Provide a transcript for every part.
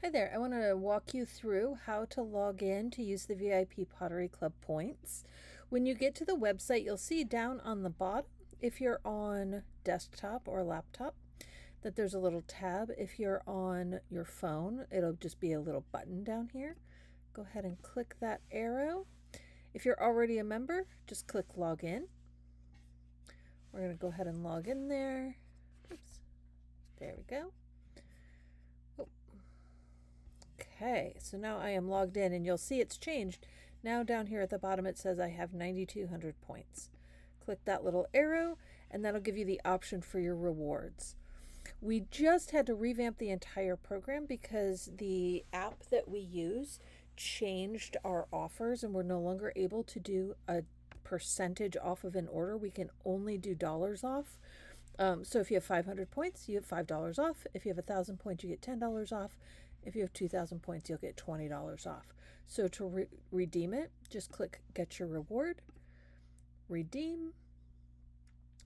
Hi there, I want to walk you through how to log in to use the VIP Pottery Club points. When you get to the website, you'll see down on the bottom, if you're on desktop or laptop, that there's a little tab. If you're on your phone, it'll just be a little button down here. Go ahead and click that arrow. If you're already a member, just click login. We're going to go ahead and log in there. Oops. There we go. Okay, so now I am logged in and you'll see it's changed. Now down here at the bottom it says I have 9,200 points. Click that little arrow and that'll give you the option for your rewards. We just had to revamp the entire program because the app that we use changed our offers and we're no longer able to do a percentage off of an order. We can only do dollars off. So if you have 500 points, you have $5 off. If you have 1,000 points, you get $10 off. If you have 2,000 points, you'll get $20 off. So to redeem it, just click Get Your Reward, Redeem,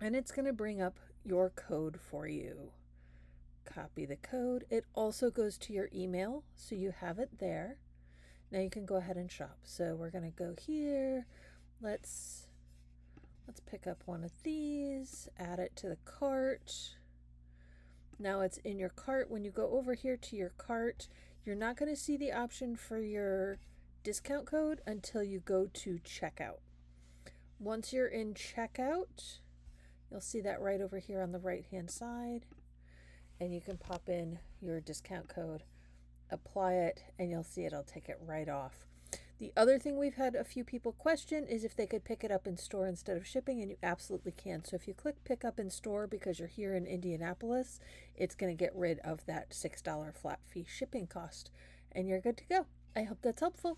and it's going to bring up your code for you. Copy the code. It also goes to your email, so you have it there. Now you can go ahead and shop. So we're going to go here. Let's pick up one of these, add it to the cart. Now it's in your cart. When you go over here to your cart, you're not going to see the option for your discount code until you go to checkout. Once you're in checkout, you'll see that right over here on the right hand side, and you can pop in your discount code, apply it, and you'll see it'll take it right off. The other thing we've had a few people question is if they could pick it up in store instead of shipping, and you absolutely can. So if you click pick up in store because you're here in Indianapolis, it's going to get rid of that $6 flat fee shipping cost, and you're good to go. I hope that's helpful.